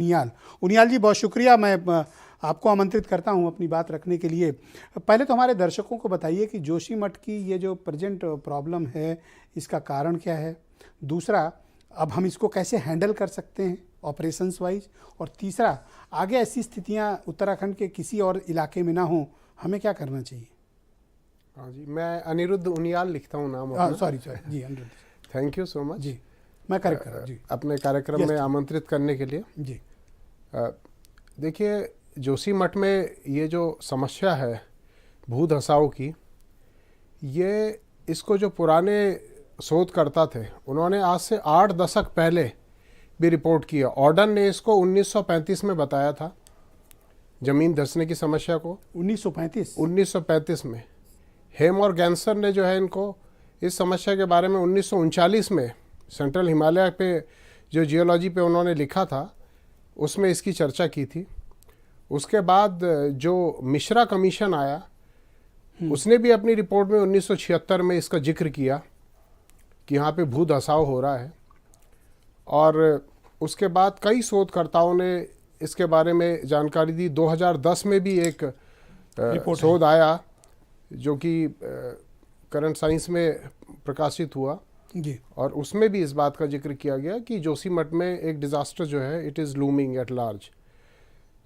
उनियाल उनियाल जी, बहुत शुक्रिया। मैं आपको आमंत्रित करता हूं अपनी बात रखने के लिए। पहले तो हमारे दर्शकों को बताइए कि जोशीमठ की ये जो प्रेजेंट प्रॉब्लम है, इसका कारण क्या है। दूसरा, अब हम इसको कैसे हैंडल कर सकते हैं ऑपरेशंस वाइज। और तीसरा, आगे ऐसी स्थितियां उत्तराखंड के किसी और इलाके में ना हो, हमें क्या करना चाहिए। हाँ जी, मैं अनिरुद्ध उनियाल लिखता हूँ नाम अपना। सॉरी जी, Aniruddh. Thank you so much जी, मैं करेक्ट कर रहा हूँ जी। अपने कार्यक्रम में आमंत्रित करने के लिए। जी, देखिए, जोशीमठ में ये जो समस्या है भू धसाव की, ये इसको जो पुराने शोधकर्ता थे उन्होंने आज से 8 दशक पहले भी रिपोर्ट किया। ऑर्डन ने इसको 1935 में बताया था, जमीन धंसने की समस्या को। 1935 में हेम और गैंसर ने जो है इनको इस समस्या के बारे में 1939 में सेंट्रल हिमालय पे जो जियोलॉजी पे उन्होंने लिखा था उसमें इसकी चर्चा की थी। उसके बाद जो मिश्रा कमीशन आया उसने भी अपनी रिपोर्ट में 1976 में इसका जिक्र किया कि यहाँ पे भू धसाव हो रहा है। और उसके बाद कई शोधकर्ताओं ने इसके बारे में जानकारी दी। 2010 में भी एक शोध आया जो कि करंट साइंस में प्रकाशित हुआ जी, और उसमें भी इस बात का जिक्र किया गया कि जोशीमठ में एक डिज़ास्टर जो है it is looming at large.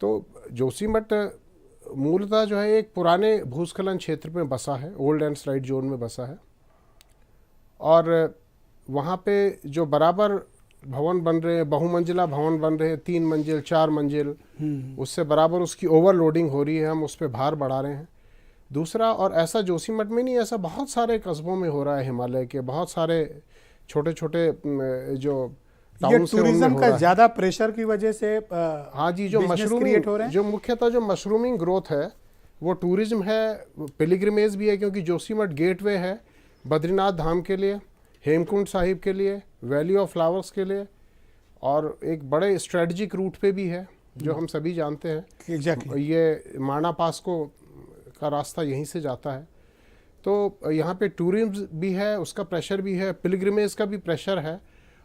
तो जोशीमठ मूलतः जो है एक पुराने भूस्खलन क्षेत्र में बसा है, ओल्ड एंड स्लाइड जोन में बसा है। और वहाँ पे जो बराबर भवन बन रहे हैं, बहुमंजिला भवन बन रहे हैं, 3 मंजिल 4 मंजिल, उससे बराबर उसकी ओवरलोडिंग हो रही है, हम उस पर भार बढ़ा रहे हैं। दूसरा, और ऐसा जोशीमठ में नहीं, ऐसा बहुत सारे कस्बों में हो रहा है, हिमालय के बहुत सारे छोटे छोटे जो ये टूरिज्म का ज्यादा प्रेशर की वजह से हाँ जी, जो मशरूमिंग हो रहे हैं, जो मुख्यतः जो मशरूमिंग ग्रोथ है वो टूरिज्म है, पिलग्रिमेज भी है, क्योंकि जोशीमठ गेटवे है बद्रीनाथ धाम के लिए, हेमकुंड साहिब के लिए, वैली ऑफ फ्लावर्स के लिए, और एक बड़े स्ट्रेटजिक रूट पे भी है जो हम सभी जानते हैं। Exactly. ये माना पास को का रास्ता यहीं से जाता है। तो यहाँ पे टूरिज्म भी है, उसका प्रेशर भी है, पिलग्रिमेज का भी प्रेशर है।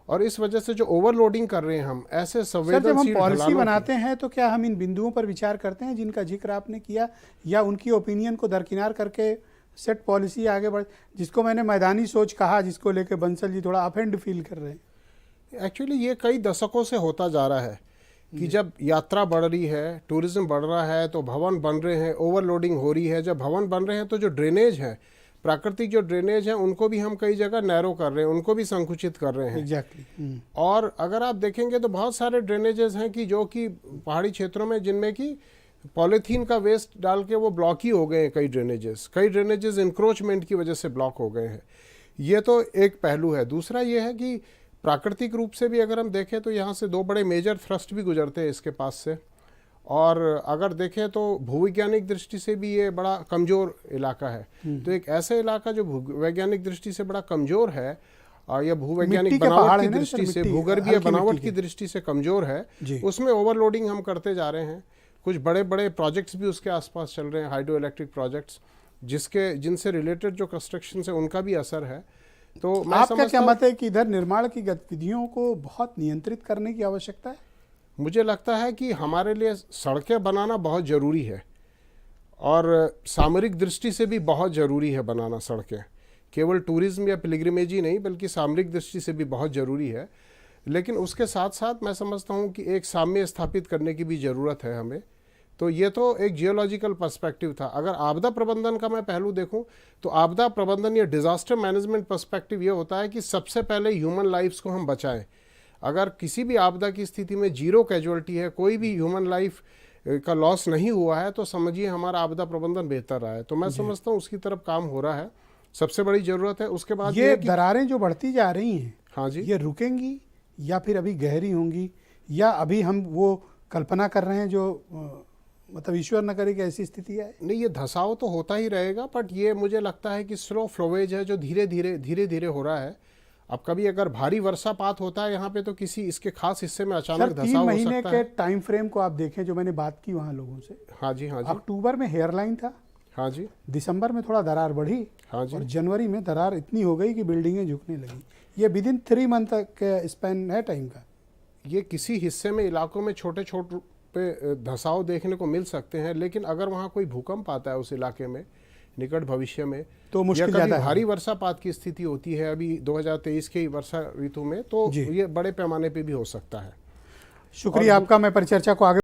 और इस वजह से जो ओवरलोडिंग कर रहे हैं हम ऐसे संवेदनशील, जब हम पॉलिसी बनाते हैं तो क्या हम इन बिंदुओं पर विचार करते हैं जिनका जिक्र आपने किया, या उनकी ओपिनियन को दरकिनार करके सेट पॉलिसी आगे बढ़, जिसको मैंने मैदानी सोच कहा, जिसको लेके बंसल जी थोड़ा अफेंड फील कर रहे हैं। एक्चुअली ये कई दशकों से होता जा रहा है कि जब यात्रा बढ़ रही है, टूरिज्म बढ़ रहा है, तो भवन बन रहे हैं, ओवरलोडिंग हो रही है। जब भवन बन रहे हैं तो जो ड्रेनेज है, प्राकृतिक जो ड्रेनेज है, उनको भी हम कई जगह नैरो कर रहे हैं, उनको भी संकुचित कर रहे हैं। एग्जैक्टली। और अगर आप देखेंगे तो बहुत सारे ड्रेनेजेस हैं कि जो कि पहाड़ी क्षेत्रों में, जिनमें कि पॉलीथीन का वेस्ट डाल के वो ब्लॉक ही हो गए हैं। कई ड्रेनेजेस इंक्रोचमेंट की वजह से ब्लॉक हो गए हैं। ये तो एक पहलू है। दूसरा ये है कि प्राकृतिक रूप से भी अगर हम देखें तो यहाँ से 2 बड़े मेजर थ्रस्ट भी गुजरते हैं इसके पास से। और अगर देखें तो भूवैज्ञानिक दृष्टि से भी ये बड़ा कमज़ोर इलाका है। तो एक ऐसा इलाका जो भूवैज्ञानिक दृष्टि से बड़ा कमज़ोर है, और या भूवैज्ञानिक बनावट की दृष्टि से, भूगर्भीय बनावट की दृष्टि से कमज़ोर है, उसमें ओवरलोडिंग हम करते जा रहे हैं। कुछ बड़े बड़े प्रोजेक्ट्स भी उसके आसपास चल रहे हैं, हाइड्रो इलेक्ट्रिक प्रोजेक्ट्स, जिनसे रिलेटेड जो कंस्ट्रक्शन है उनका भी असर है। तो आपका क्या मत है कि इधर निर्माण की गतिविधियों को बहुत नियंत्रित करने की आवश्यकता है? मुझे लगता है कि हमारे लिए सड़कें बनाना बहुत ज़रूरी है, और सामरिक दृष्टि से भी बहुत ज़रूरी है बनाना सड़कें। केवल टूरिज्म या पिलग्रिमेज ही नहीं, बल्कि सामरिक दृष्टि से भी बहुत ज़रूरी है। लेकिन उसके साथ साथ मैं समझता हूँ कि एक साम्य स्थापित करने की भी ज़रूरत है हमें। तो ये तो एक जियोलॉजिकल पर्सपेक्टिव था। अगर आपदा प्रबंधन का मैं पहलू देखूं तो आपदा प्रबंधन या डिज़ास्टर मैनेजमेंट पर्सपेक्टिव ये होता है कि सबसे पहले ह्यूमन लाइफ्स को हम बचाएं। अगर किसी भी आपदा की स्थिति में 0 कैजुअलिटी है, कोई भी ह्यूमन लाइफ का लॉस नहीं हुआ है, तो समझिए हमारा आपदा प्रबंधन बेहतर रहा है। तो मैं समझता हूँ उसकी तरफ काम हो रहा है, सबसे बड़ी ज़रूरत है। उसके बाद ये दरारें जो बढ़ती जा रही हैं, हाँ जी, ये रुकेंगी या फिर अभी गहरी होंगी, या अभी हम वो कल्पना कर रहे हैं जो मतलब ईश्वर न करे कि ऐसी स्थिति है? नहीं, ये धसाव तो होता ही रहेगा, बट ये मुझे लगता है कि स्लो फ्लोवेज है जो धीरे धीरे हो रहा है। अब कभी अगर भारी वर्षापात होता है यहाँ पे तो किसी इसके खास हिस्से में अचानक धसाव हो सकता है। 3 महीने के टाइम फ्रेम को आप देखें, जो मैंने बात की वहाँ लोगों से। हाँ जी, हाँ जी। अक्टूबर में हेयरलाइन था, हाँ जी, दिसंबर में थोड़ा दरार बढ़ी, हाँ जी, और जनवरी में दरार इतनी हो गई कि बिल्डिंगें झुकने लगी। ये विदिन 3 मंथ का स्पैन है टाइम का। ये किसी हिस्से में इलाकों में छोटे छोटे पे धसाव देखने को मिल सकते हैं, लेकिन अगर वहाँ कोई भूकंप आता है उस इलाके में निकट भविष्य में, तो या मुश्किल कभी ज़्यादा है। भारी वर्षापात की स्थिति होती है अभी 2023 के वर्षा ऋतु में, तो जी। ये बड़े पैमाने पे भी हो सकता है। शुक्रिया आपका। मैं परिचर्चा को आगे